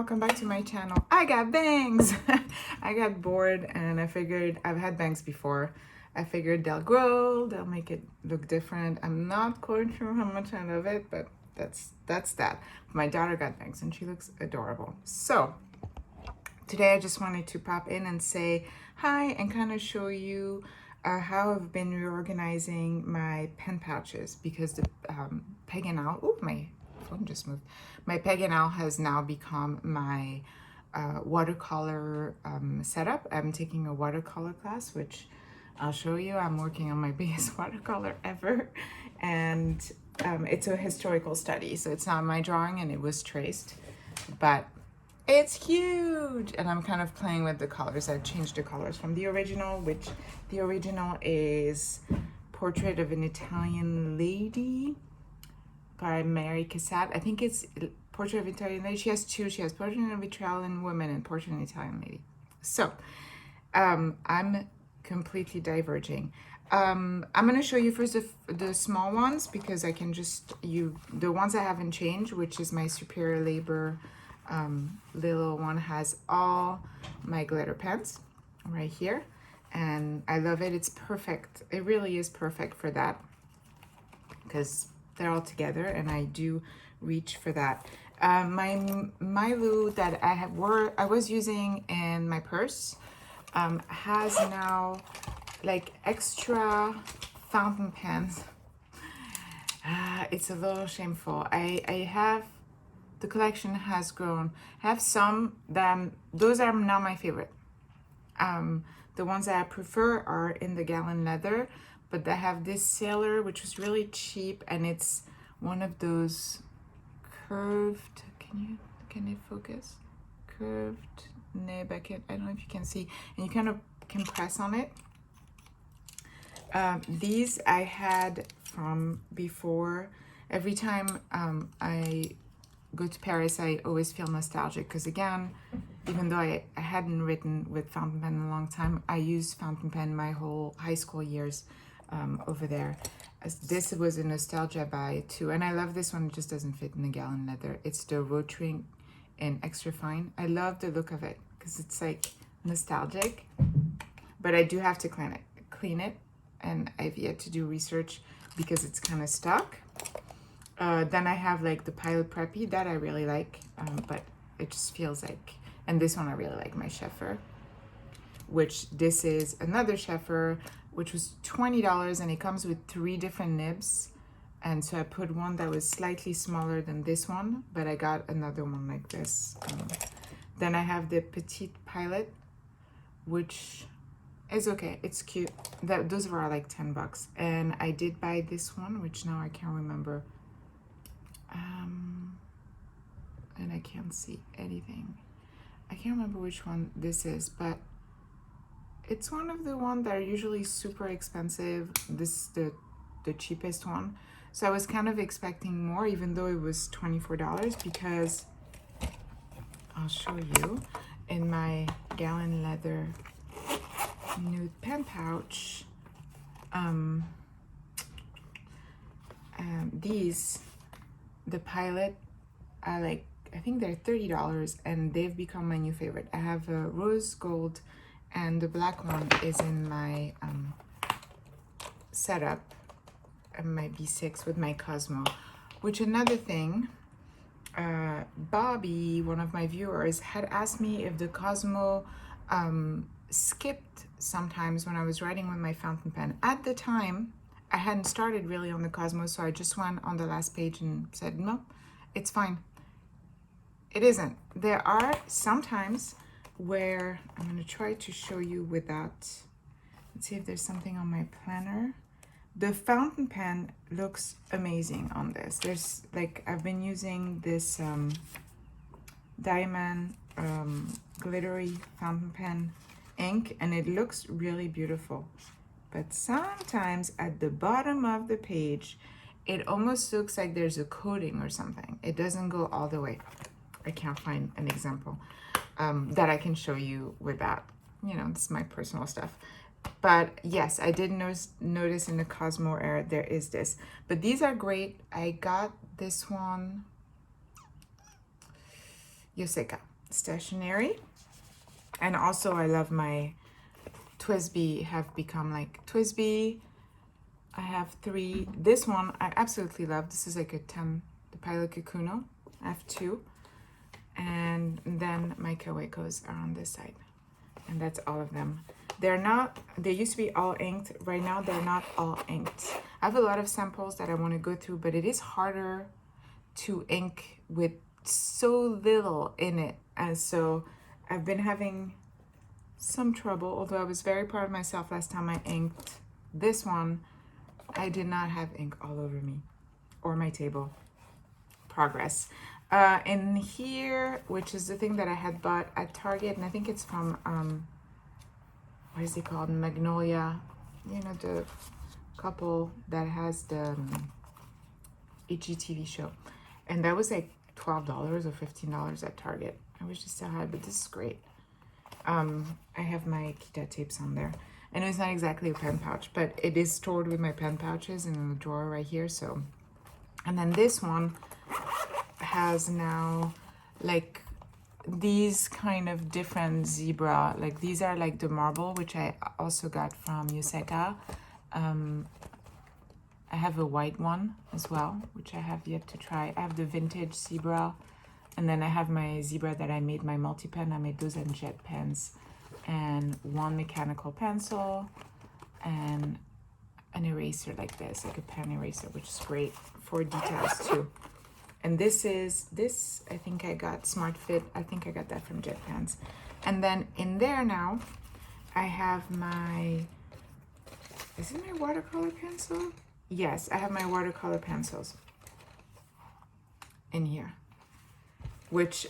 welcome back to my channel. I got bangs. I got bored and I figured, I've had bangs before. I figured they'll grow, they'll make it look different. I'm not quite sure how much I love it, but that's that. My daughter got bangs and she looks adorable. So today I just wanted to pop in and say hi and kind of show you how I've been reorganizing my pen pouches, because the Peg and Owl, oh, my phone just moved. My Peg and Owl has now become my watercolor setup. I'm taking a watercolor class, which I'll show you. I'm working on my biggest watercolor ever, and it's a historical study, so it's not my drawing and it was traced, but it's huge, and I'm kind of playing with the colors. I've changed the colors from the original, which the original is Portrait of an Italian Lady by Mary Cassatt. I think it's Portrait of an Italian Lady. She has two. She has Portrait of an Italian Woman and Portrait of an Italian Lady. So I'm completely diverging. I'm going to show you first the small ones, because I can just, the ones I haven't changed, which is my Superior Labor little one, has all my glitter pens right here, and I love it. It's perfect. It really is perfect for that, because they're all together and I do reach for that. My Milo that I was using in my purse has now like extra fountain pens. It's a little shameful. I have, the collection has grown. I have some that, those are not my favorite. The ones that I prefer are in the gallon leather, but they have this sailor, which was really cheap, and it's one of those curved, can it focus? Curved nib, I don't know if you can see, and you kind of can press on it. These I had from before. Every time I go to Paris, I always feel nostalgic, because again, even though I hadn't written with fountain pen in a long time, I used fountain pen my whole high school years over there. This was a nostalgia buy too, and I love this one. It just doesn't fit in the gallon leather. It's the Rotring in extra fine. I love the look of it because it's like nostalgic, but I do have to clean it, and I've yet to do research because it's kind of stuck. Then I have like the Pilot Preppy that I really like, but it just feels like, and this one I really like, my Scheffer, which this is another Scheffer, which was $20, and it comes with 3 different nibs. And so I put one that was slightly smaller than this one, but I got another one like this. Then I have the Petite Pilot, which is okay. It's cute. Those were like $10. And I did buy this one, which now I can't remember. And I can't see anything. I can't remember which one this is, but it's one of the ones that are usually super expensive. This is the cheapest one. So I was kind of expecting more, even though it was $24, because I'll show you in my gallon leather nude pen pouch. These, the Pilot, are like, I think they're $30, and they've become my new favorite. I have a rose gold, and the black one is in my setup, my B6 with my Cosmo. Which, another thing, Bobby, one of my viewers, had asked me if the Cosmo skipped sometimes when I was writing with my fountain pen. At the time, I hadn't started really on the Cosmo, so I just went on the last page and said, no, it's fine. It isn't. There are some times where, I'm going to try to show you without, let's see if there's something on my planner. The fountain pen looks amazing on this. There's like, I've been using this diamond glittery fountain pen ink, and it looks really beautiful. But sometimes at the bottom of the page, it almost looks like there's a coating or something. It doesn't go all the way. I can't find an example that I can show you without, this is my personal stuff. But yes, I did notice in the Cosmo era there is this. But these are great. I got this one, Yoseka. Stationery. And also I love my Twisby, have become like Twisby. I have 3. This one I absolutely love. This is like a 10, the Pilot Kakuno. I have 2. And then my Kawekos are on this side. And that's all of them. They're not, they used to be all inked. Right now, they're not all inked. I have a lot of samples that I want to go through, but it is harder to ink with so little in it. And so I've been having some trouble, although I was very proud of myself last time I inked this one. I did not have ink all over me or my table. Progress. In here, which is the thing that I had bought at Target, and I think it's from, what is it called? Magnolia. You know, the couple that has the HGTV show. And that was like $12 or $15 at Target. I wish it still had, but this is great. I have my Kita tapes on there. And it's not exactly a pen pouch, but it is stored with my pen pouches in the drawer right here. So, and then this one has now like these kind of different zebra, like these are like the marble, which I also got from Yuseka. I have a white one as well, which I have yet to try. I have the vintage zebra, and then I have my zebra that I made my multi-pen. I made those in jet pens, and one mechanical pencil, and an eraser like this, like a pen eraser, which is great for details too. And this, I think I got Smart Fit. I think I got that from Jet Pens. And then in there now, I have my, is it my watercolor pencil? Yes, I have my watercolor pencils in here, which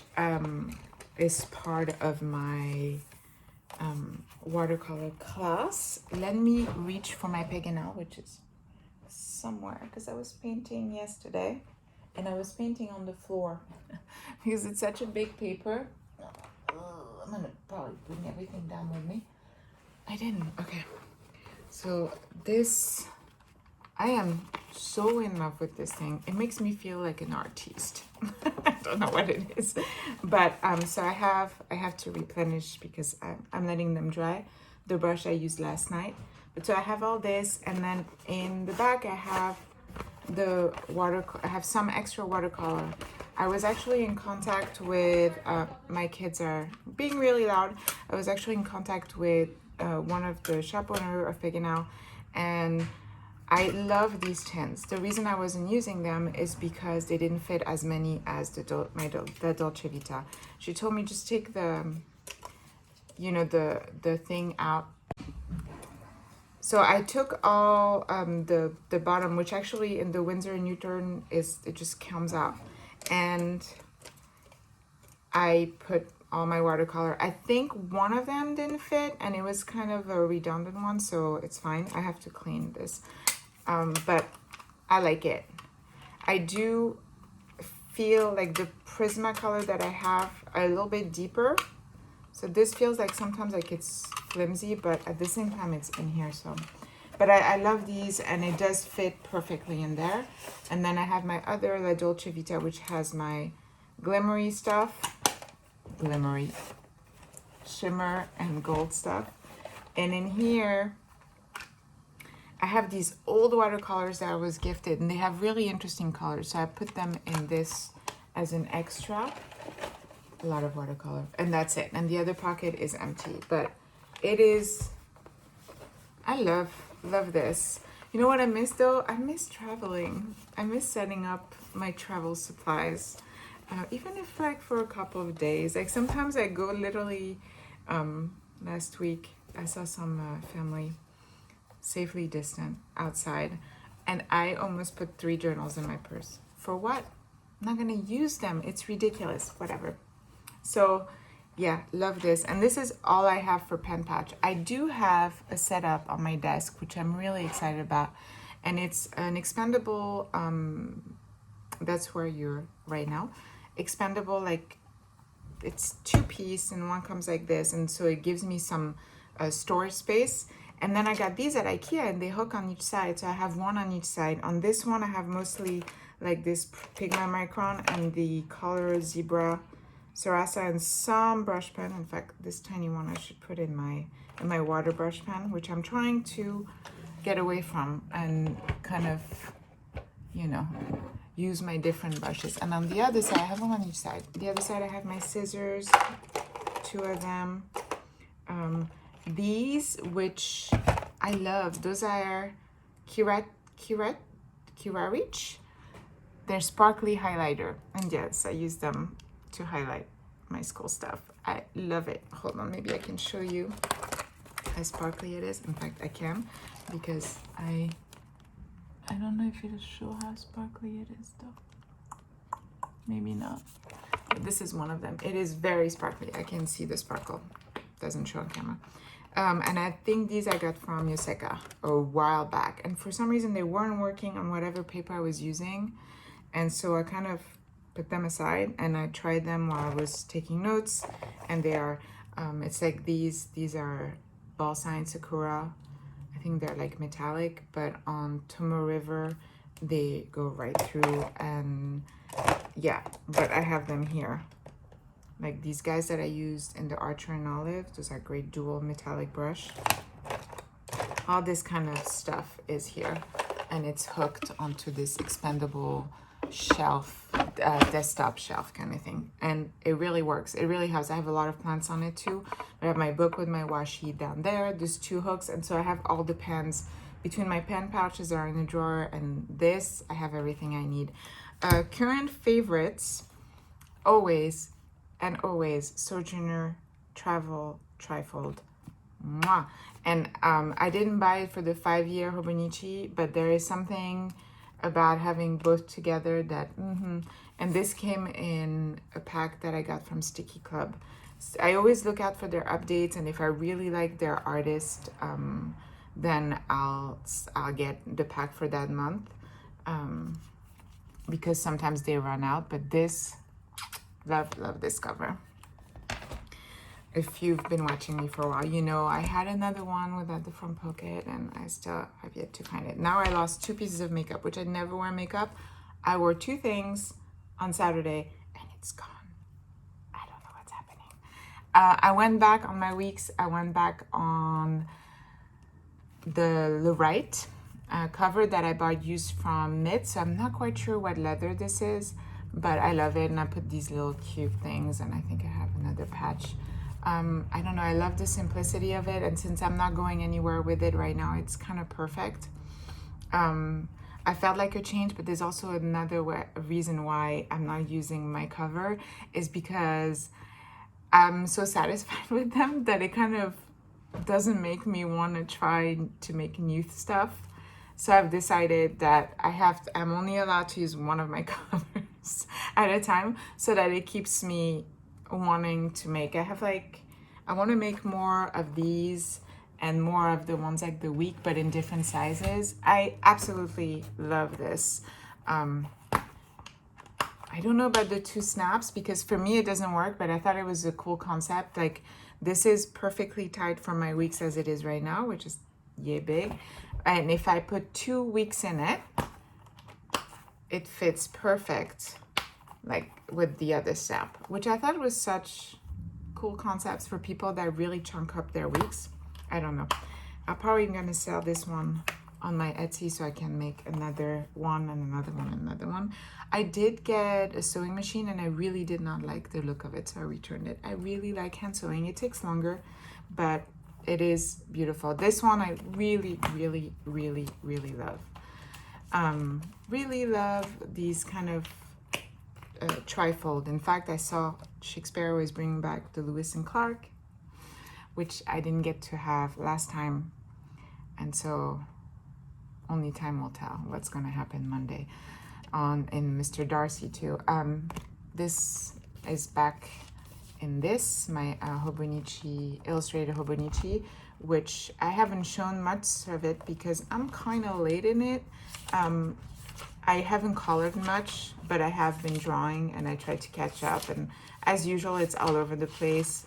is part of my watercolor class. Let me reach for my Pegano, which is somewhere, because I was painting yesterday. And I was painting on the floor because it's such a big paper. I'm gonna probably bring everything down with me. I didn't. Okay. So this, I am so in love with this thing. It makes me feel like an artist. I don't know what it is, but so I have to replenish because I'm letting them dry. The brush I used last night. But so I have all this, and then in the back I have the I have some extra watercolor. I was actually in contact with, my kids are being really loud. I was actually in contact with one of the shop owner of Pegano, and I love these tins. The reason I wasn't using them is because they didn't fit as many as the Dolce Vita. She told me just take the, you know, the thing out. So I took all the bottom, which actually in the Winsor & Newton it just comes out. And I put all my watercolor. I think one of them didn't fit, and it was kind of a redundant one, so it's fine. I have to clean this. But I like it. I do feel like the Prismacolor that I have a little bit deeper. So this feels like sometimes like it's flimsy, but at the same time it's in here. So, but I love these, and it does fit perfectly in there. And then I have my other La Dolce Vita, which has my glimmery stuff, glimmery, shimmer and gold stuff. And in here, I have these old watercolors that I was gifted, and they have really interesting colors. So I put them in this as an extra. A lot of watercolor, and that's it. And the other pocket is empty, but it is, I love this. You know what I miss though? I miss traveling. I miss setting up my travel supplies, even if like for a couple of days. Like sometimes I go literally, last week I saw some family safely distant outside, and I almost put 3 journals in my purse. For what? I'm not gonna use them. It's ridiculous. Whatever. So yeah, love this. And this is all I have for pen pouch. I do have a setup on my desk, which I'm really excited about. And it's an expandable, that's where you're right now. Expandable, like it's 2-piece and one comes like this. And so it gives me some storage space. And then I got these at IKEA, and they hook on each side. So I have one on each side. On this one, I have mostly like this Pigma Micron and the color Zebra Sarasa and some brush pen. In fact, this tiny one I should put in my water brush pen, which I'm trying to get away from and kind of, you know, use my different brushes. And on the other side, I have them on each side. The other side, I have my scissors, 2 of them. These, which I love, those are Kirarich. They're sparkly highlighter. And yes, I use them to highlight my school stuff. I love it. Hold on, maybe I can show you how sparkly it is. In fact, I can, because I don't know if it'll show how sparkly it is though. Maybe not. But this is one of them. It is very sparkly. I can see the sparkle. Doesn't show on camera. And I think these I got from Yoseka a while back. And for some reason they weren't working on whatever paper I was using. And so I kind of put them aside and I tried them while I was taking notes. And they are, it's like these are Balsain Sakura. I think they're like metallic, but on Tomo River, they go right through. And yeah, but I have them here. Like these guys that I used in the Archer and Olive, those are great dual metallic brush. All this kind of stuff is here, and it's hooked onto this expandable shelf, desktop shelf kind of thing. And it really works. It really helps. I have a lot of plants on it too. I have my book with my washi down there. There's 2 hooks, and so I have all the pens between my pen pouches are in the drawer, and this, I have everything I need. Current favorites, always and always, Sojourner Travel Trifold. Mwah. And I didn't buy it for the 5-year Hobonichi, but there is something about having both together that, and this came in a pack that I got from Sticky Club. I always look out for their updates, and if I really like their artist, then I'll get the pack for that month, because sometimes they run out. But this, love this cover. If you've been watching me for a while, you know I had another one without the front pocket, and I still have yet to find it. Now I lost 2 pieces of makeup, which I never wear makeup. I wore 2 things on Saturday, and it's gone. I don't know what's happening. I went back on my weeks. I went back on the Lorite cover that I bought used from Knit. So I'm not quite sure what leather this is, but I love it. And I put these little cute things, and I think I have another patch. I don't know, I love the simplicity of it, and since I'm not going anywhere with it right now, it's kind of perfect. I felt like a change, but there's also another reason why I'm not using my cover is because I'm so satisfied with them that it kind of doesn't make me want to try to make new stuff. So I've decided that I'm only allowed to use one of my covers at a time, so that it keeps me wanting to make. I want to make more of these and more of the ones like the week, but in different sizes. I absolutely love this. I don't know about the 2 snaps, because for me it doesn't work, but I thought it was a cool concept. Like, this is perfectly tight for my weeks as it is right now, which is yay big. And if I put 2 weeks in it, it fits perfect, like with the other snap, which I thought was such cool concepts for people that really chunk up their weeks. I don't know. I'm probably gonna sell this one on my Etsy so I can make another one and another one and another one. I did get a sewing machine, and I really did not like the look of it, so I returned it. I really like hand sewing. It takes longer, but it is beautiful. This one I really, really, really, really love. Really love these kind of trifold. In fact, I saw Shakespeare was bringing back the Lewis and Clark, which I didn't get to have last time, and so only time will tell what's going to happen Monday in Mr. Darcy too. This is back in this, my Hobonichi, illustrated Hobonichi, which I haven't shown much of it because I'm kind of late in it. I haven't colored much, but I have been drawing, and I tried to catch up, and as usual it's all over the place.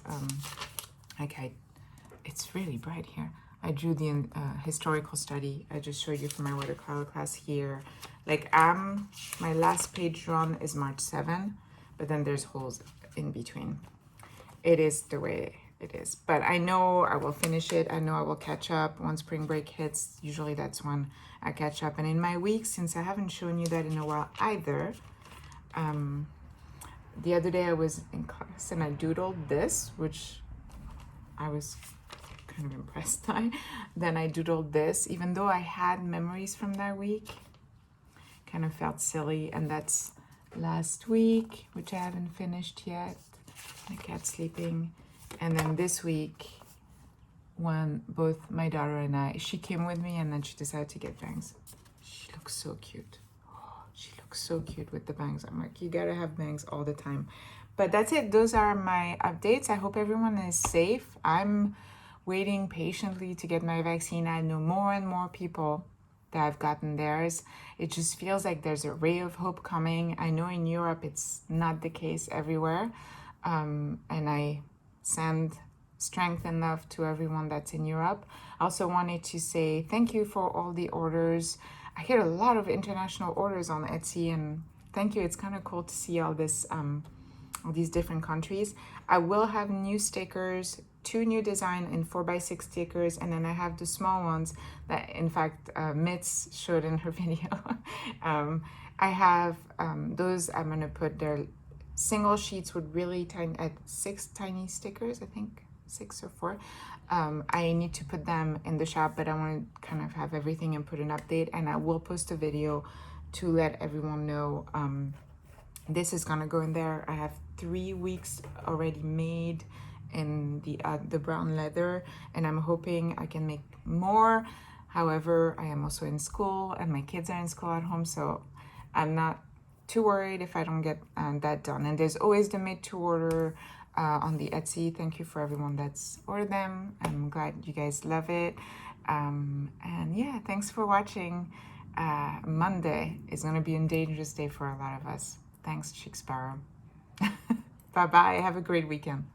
It's really bright here. I drew the historical study I just showed you from my watercolor class here. Like, my last page drawn is March 7, but then there's holes in between. It is the way it is. But I know I will finish it. I know I will catch up when spring break hits. Usually that's when I catch up. And in my week, since I haven't shown you that in a while either, the other day I was in class and I doodled this, which I was kind of impressed by. Then I doodled this, even though I had memories from that week. Kind of felt silly. And that's last week, which I haven't finished yet. My cat's sleeping. And then this week, when both my daughter and I, she came with me and then she decided to get bangs. She looks so cute. Oh, she looks so cute with the bangs. I'm like, you gotta have bangs all the time. But that's it. Those are my updates. I hope everyone is safe. I'm waiting patiently to get my vaccine. I know more and more people that have gotten theirs. It just feels like there's a ray of hope coming. I know in Europe it's not the case everywhere. And I send strength and love to everyone that's in Europe. I also wanted to say thank you for all the orders. I get a lot of international orders on Etsy, and thank you. It's kind of cool to see all this, all these different countries. I will have new stickers, 2 new design in 4x6 stickers, and then I have the small ones that, in fact, Mitz showed in her video. I have those. I'm gonna put their single sheets with really tiny, 6 tiny stickers, I think 6 or 4. I need to put them in the shop, but I want to kind of have everything and put an update, and I will post a video to let everyone know this is gonna go in there. I have 3 weeks already made in the brown leather, and I'm hoping I can make more. However, I am also in school and my kids are in school at home, so I'm not too worried if I don't get that done. And there's always the made to order on the Etsy. Thank you for everyone that's ordered them. I'm glad you guys love it. And yeah, thanks for watching. Monday is gonna be a dangerous day for a lot of us. Thanks, Chick Sparrow. Bye-bye. Have a great weekend.